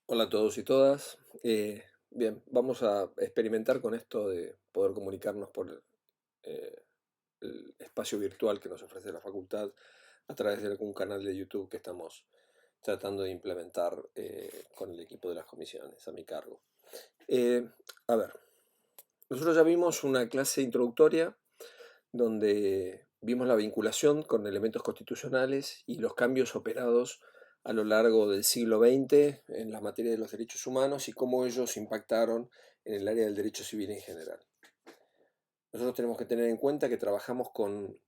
Hola a todos y todas. Bien, vamos a experimentar con esto de poder comunicarnos por eh, el espacio virtual que nos ofrece la facultad a través de algún canal de YouTube que estamos tratando de implementar con el equipo de las comisiones a mi cargo. Eh, a ver, nosotros ya vimos una clase introductoria donde vimos la vinculación con elementos constitucionales y los cambios operados a lo largo del siglo XX en la materia de los derechos humanos y cómo ellos impactaron en el área del derecho civil en general. Nosotros tenemos que tener en cuenta que trabajamos con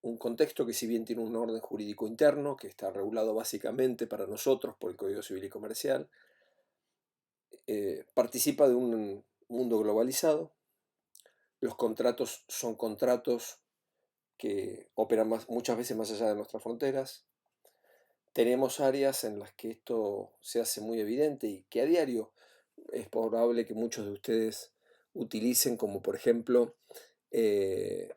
un contexto que, si bien tiene un orden jurídico interno que está regulado básicamente para nosotros por el Código Civil y Comercial, participa de un mundo globalizado. Los contratos son contratos que operan muchas veces más allá de nuestras fronteras. Tenemos áreas en las que esto se hace muy evidente y que a diario es probable que muchos de ustedes utilicen, como por ejemplo eh,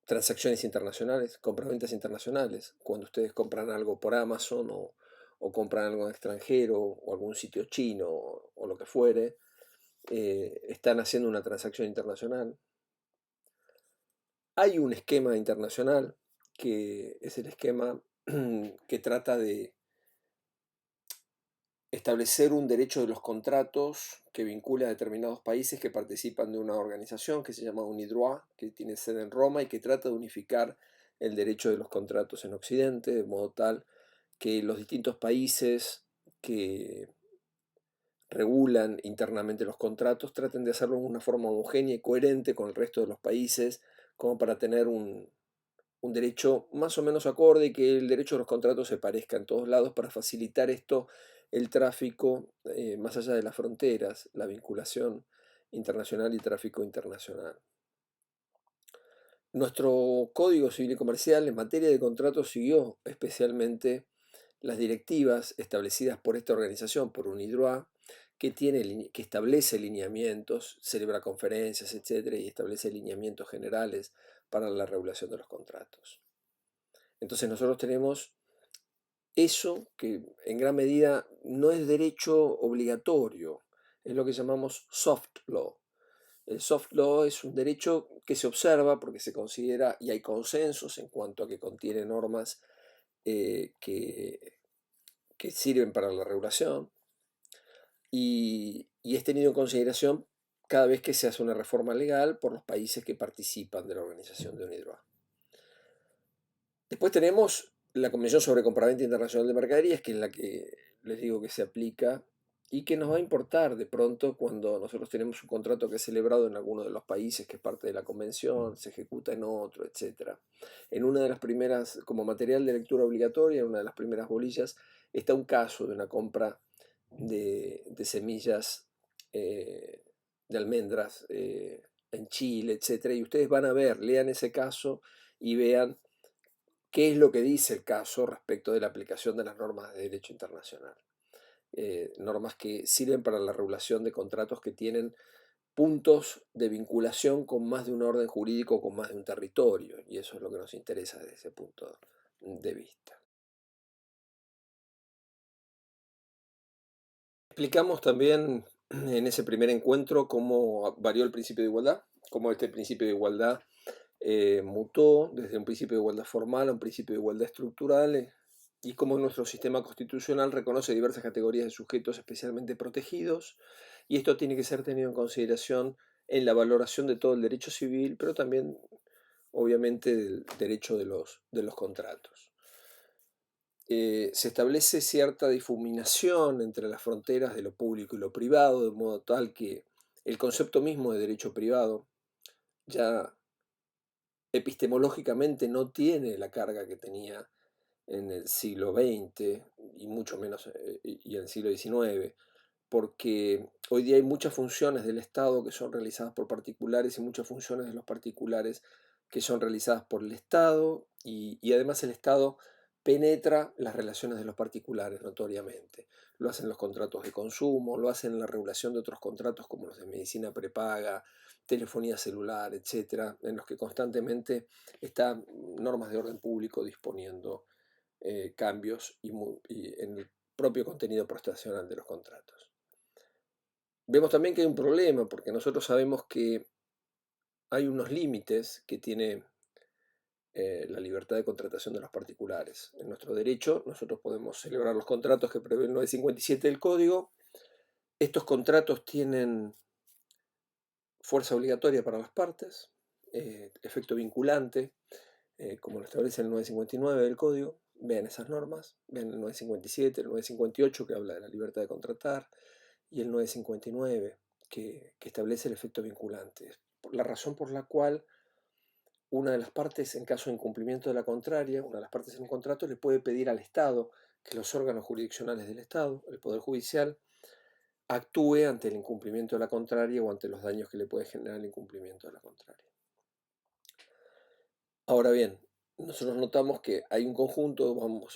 transacciones internacionales, compraventas internacionales. Cuando ustedes compran algo por Amazon o compran algo en extranjero o algún sitio chino o lo que fuere, están haciendo una transacción internacional. Hay un esquema internacional que es el esquema que trata de establecer un derecho de los contratos que vincula a determinados países que participan de una organización que se llama UNIDROIT, que tiene sede en Roma y que trata de unificar el derecho de los contratos en Occidente, de modo tal que los distintos países que regulan internamente los contratos traten de hacerlo de una forma homogénea y coherente con el resto de los países, como para tener un derecho más o menos acorde y que el derecho de los contratos se parezca en todos lados para facilitar esto, el tráfico más allá de las fronteras, la vinculación internacional y tráfico internacional. Nuestro Código Civil y Comercial en materia de contratos siguió especialmente las directivas establecidas por esta organización, por UNIDROIT, que establece lineamientos, celebra conferencias, etcétera, y establece lineamientos generales para la regulación de los contratos. Entonces nosotros tenemos eso que en gran medida no es derecho obligatorio, es lo que llamamos soft law. El soft law es un derecho que se observa porque se considera, y hay consensos en cuanto a que contiene normas eh, que, que sirven para la regulación y es tenido en consideración cada vez que se hace una reforma legal por los países que participan de la organización de UNIDROIT. Después tenemos la Convención sobre Compraventa Internacional de Mercaderías, que es la que les digo que se aplica y que nos va a importar de pronto cuando nosotros tenemos un contrato que es celebrado en alguno de los países que es parte de la convención, se ejecuta en otro, etc. En una de las primeras, como material de lectura obligatoria, en una de las primeras bolillas, está un caso de una compra de semillas de almendras en Chile, etc. Y ustedes van a ver, lean ese caso y vean qué es lo que dice el caso respecto de la aplicación de las normas de derecho internacional. Normas que sirven para la regulación de contratos que tienen puntos de vinculación con más de un orden jurídico, con más de un territorio, y eso es lo que nos interesa desde ese punto de vista. Explicamos también en ese primer encuentro cómo varió el principio de igualdad, cómo este principio de igualdad mutó desde un principio de igualdad formal a un principio de igualdad estructural y cómo nuestro sistema constitucional reconoce diversas categorías de sujetos especialmente protegidos y esto tiene que ser tenido en consideración en la valoración de todo el derecho civil, pero también obviamente del derecho de los contratos. Se establece cierta difuminación entre las fronteras de lo público y lo privado, de modo tal que el concepto mismo de derecho privado ya epistemológicamente no tiene la carga que tenía en el siglo XX y mucho menos y en el siglo XIX, porque hoy día hay muchas funciones del Estado que son realizadas por particulares y muchas funciones de los particulares que son realizadas por el Estado y además el Estado penetra las relaciones de los particulares notoriamente. Lo hacen los contratos de consumo, lo hacen en la regulación de otros contratos como los de medicina prepaga, telefonía celular, etcétera, en los que constantemente están normas de orden público disponiendo cambios y en propio contenido prestacional de los contratos. Vemos también que hay un problema, porque nosotros sabemos que hay unos límites que tiene la libertad de contratación de los particulares. En nuestro derecho, nosotros podemos celebrar los contratos que prevé el 957 del Código. Estos contratos tienen fuerza obligatoria para las partes, efecto vinculante, como lo establece el 959 del Código. Vean esas normas, vean el 957, el 958 que habla de la libertad de contratar y el 959 que establece el efecto vinculante. La razón por la cual una de las partes, en caso de incumplimiento de la contraria, una de las partes en un contrato le puede pedir al Estado que los órganos jurisdiccionales del Estado, el Poder Judicial, actúe ante el incumplimiento de la contraria o ante los daños que le puede generar el incumplimiento de la contraria. Ahora bien, nosotros notamos que hay un conjunto,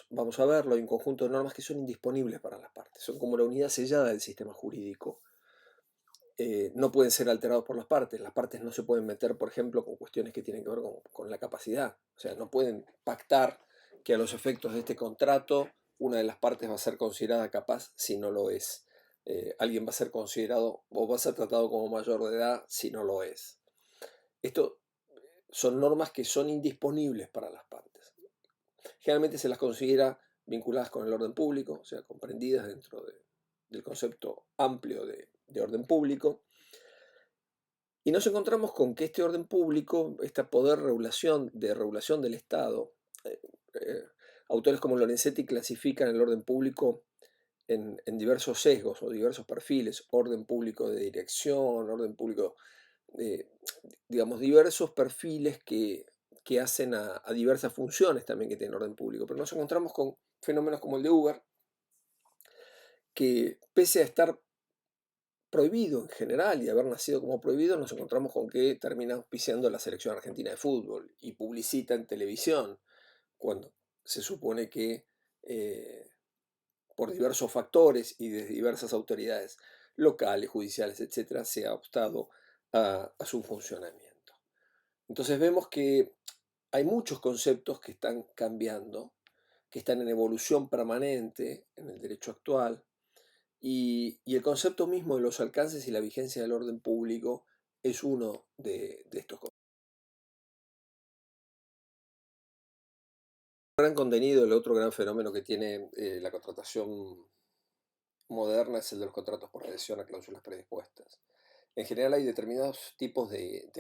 vamos a verlo, hay un conjunto de normas que son indisponibles para las partes, son como la unidad sellada del sistema jurídico. No pueden ser alterados por las partes no se pueden meter, por ejemplo, con cuestiones que tienen que ver con la capacidad, o sea, no pueden pactar que a los efectos de este contrato una de las partes va a ser considerada capaz si no lo es. Alguien va a ser considerado o va a ser tratado como mayor de edad si no lo es. Esto son normas que son indisponibles para las partes. Generalmente se las considera vinculadas con el orden público, o sea, comprendidas dentro del concepto amplio de orden público. Y nos encontramos con que este orden público, esta poder de regulación del Estado, autores como Lorenzetti clasifican el orden público en diversos sesgos o diversos perfiles, orden público de dirección, orden público, digamos, diversos perfiles que hacen a diversas funciones también que tienen orden público. Pero nos encontramos con fenómenos como el de Uber, que pese a estar prohibido en general y haber nacido como prohibido, nos encontramos con que termina auspiciando la selección argentina de fútbol y publicita en televisión, cuando se supone que por diversos factores y de diversas autoridades locales, judiciales, etcétera, se ha optado a su funcionamiento. Entonces vemos que hay muchos conceptos que están cambiando, que están en evolución permanente en el derecho actual, y el concepto mismo de los alcances y la vigencia del orden público es uno de estos conceptos. El gran contenido, el otro gran fenómeno que tiene la contratación moderna es el de los contratos por adhesión a cláusulas predispuestas. En general hay determinados tipos de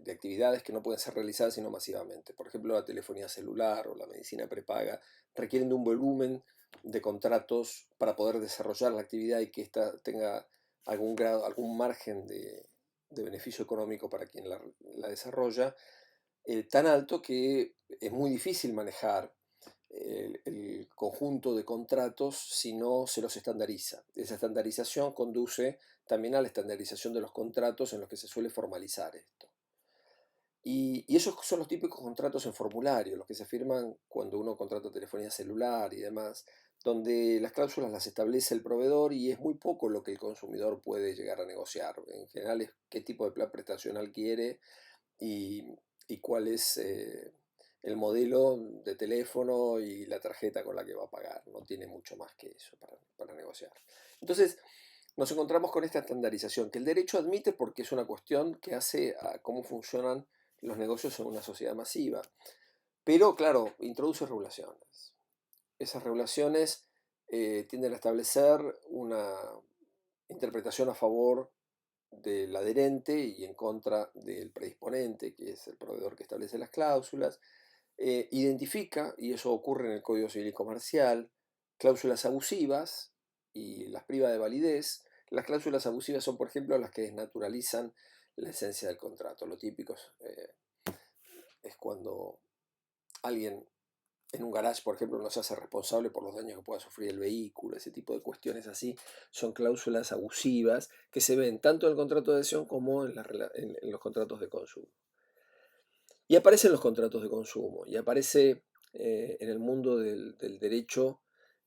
actividades que no pueden ser realizadas sino masivamente. Por ejemplo, la telefonía celular o la medicina prepaga requieren de un volumen de contratos para poder desarrollar la actividad y que ésta tenga algún grado, algún margen de beneficio económico para quien la desarrolla, tan alto que es muy difícil manejar el conjunto de contratos si no se los estandariza. Esa estandarización conduce también a la estandarización de los contratos en los que se suele formalizar esto. Y esos son los típicos contratos en formulario, los que se firman cuando uno contrata telefonía celular y demás, donde las cláusulas las establece el proveedor y es muy poco lo que el consumidor puede llegar a negociar. En general es qué tipo de plan prestacional quiere y cuál es el modelo de teléfono y la tarjeta con la que va a pagar. No tiene mucho más que eso para negociar. Entonces, nos encontramos con esta estandarización que el derecho admite porque es una cuestión que hace a cómo funcionan los negocios en una sociedad masiva. Pero, claro, introduce regulaciones. Esas regulaciones tienden a establecer una interpretación a favor del adherente y en contra del predisponente, que es el proveedor que establece las cláusulas. Identifica, y eso ocurre en el Código Civil y Comercial, cláusulas abusivas y las priva de validez. Las cláusulas abusivas son, por ejemplo, las que desnaturalizan la esencia del contrato. Lo típico es cuando alguien en un garage, por ejemplo, no se hace responsable por los daños que pueda sufrir el vehículo. Ese tipo de cuestiones así son cláusulas abusivas que se ven tanto en el contrato de adhesión como en los contratos de consumo. Y aparecen los contratos de consumo, y aparece en el mundo del derecho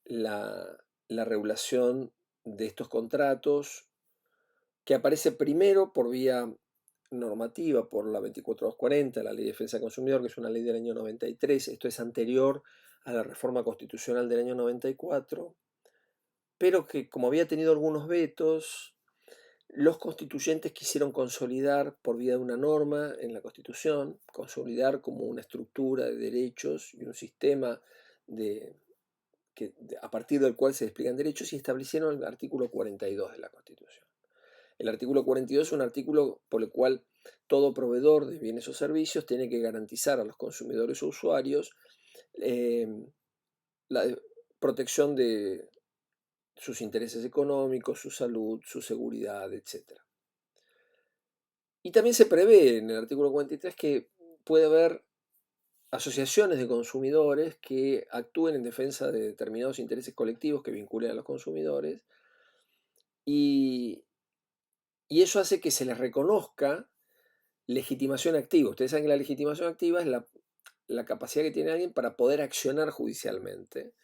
la regulación de estos contratos, que aparece primero por vía normativa, por la 24240, la Ley de Defensa del Consumidor, que es una ley del año 93. Esto es anterior a la reforma constitucional del año 94. pero que como había tenido algunos vetos, los constituyentes quisieron consolidar por vía de una norma en la Constitución, consolidar como una estructura de derechos y un sistema de, a partir del cual se despliegan derechos, y establecieron el artículo 42 de la Constitución. El artículo 42 es un artículo por el cual todo proveedor de bienes o servicios tiene que garantizar a los consumidores o usuarios eh, la protección de sus intereses económicos, su salud, su seguridad, etc. Y también se prevé en el artículo 43 que puede haber asociaciones de consumidores que actúen en defensa de determinados intereses colectivos que vinculen a los consumidores, y, y eso hace que se les reconozca legitimación activa. Ustedes saben que la legitimación activa es la capacidad que tiene alguien para poder accionar judicialmente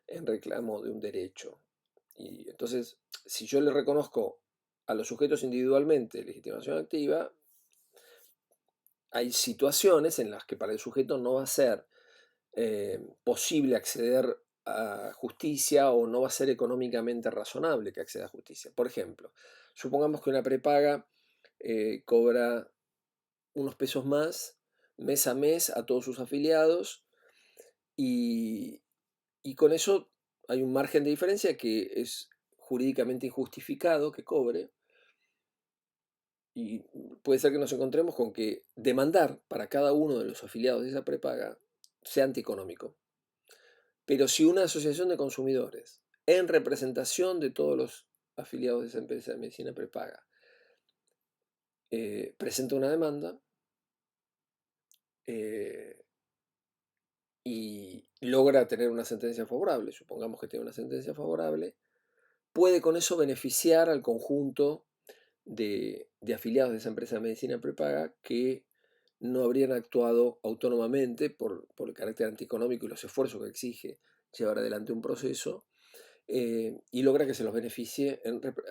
en reclamo de un derecho. Y entonces, si yo le reconozco a los sujetos individualmente legitimación activa, hay situaciones en las que para el sujeto no va a ser posible acceder a justicia, o no va a ser económicamente razonable que acceda a justicia. Por ejemplo, supongamos que una prepaga cobra unos pesos más mes a mes a todos sus afiliados, y, y con eso hay un margen de diferencia que es jurídicamente injustificado que cobre, y puede ser que nos encontremos con que demandar para cada uno de los afiliados de esa prepaga sea antieconómico. Pero si una asociación de consumidores, en representación de todos los afiliados de esa empresa de medicina prepaga, presenta una demanda eh, y logra tener una sentencia favorable, supongamos que tiene una sentencia favorable, puede con eso beneficiar al conjunto de afiliados de esa empresa de medicina prepaga que no habrían actuado autónomamente por el carácter antieconómico y los esfuerzos que exige llevar adelante un proceso, y logra que se los beneficie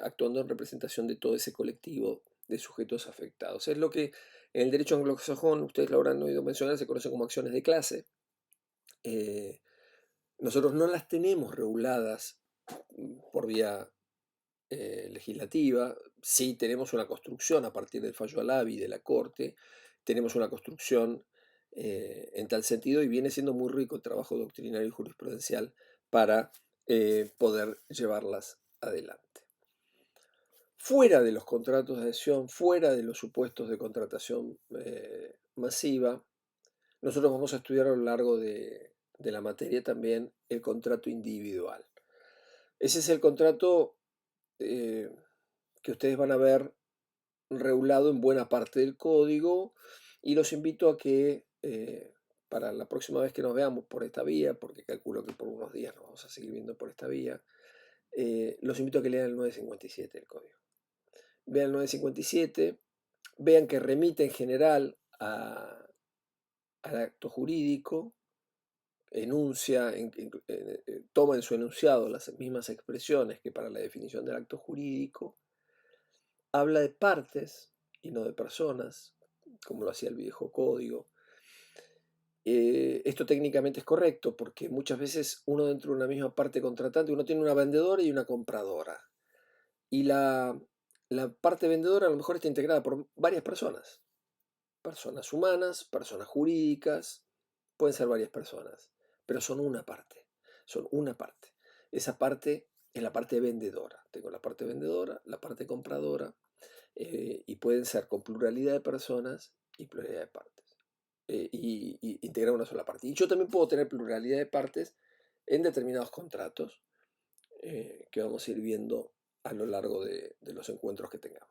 actuando en representación de todo ese colectivo de sujetos afectados. Es lo que en el derecho anglosajón, ustedes lo habrán oído mencionar, se conoce como acciones de clase. Nosotros no las tenemos reguladas por vía legislativa. Sí tenemos una construcción a partir del fallo Alavi de la Corte, tenemos una construcción en tal sentido, y viene siendo muy rico el trabajo doctrinario y jurisprudencial para poder llevarlas adelante. Fuera de los contratos de adhesión, fuera de los supuestos de contratación masiva, nosotros vamos a estudiar a lo largo de la materia también el contrato individual. Ese es el contrato que ustedes van a ver regulado en buena parte del código, y los invito a que para la próxima vez que nos veamos por esta vía, porque calculo que por unos días nos vamos a seguir viendo por esta vía, los invito a que lean el 957 del código. Vean el 957, vean que remite en general al acto jurídico, enuncia, toma en su enunciado las mismas expresiones que para la definición del acto jurídico, habla de partes y no de personas, como lo hacía el viejo código. Esto técnicamente es correcto porque muchas veces uno, dentro de una misma parte contratante, uno tiene una vendedora y una compradora. Y la parte vendedora a lo mejor está integrada por varias personas. Personas humanas, personas jurídicas, pueden ser varias personas, pero son una parte. Son una parte. Esa parte es la parte vendedora. Tengo la parte vendedora, la parte compradora, y pueden ser con pluralidad de personas y pluralidad de partes, y integrar una sola parte. Y yo también puedo tener pluralidad de partes en determinados contratos que vamos a ir viendo a lo largo de los encuentros que tengamos.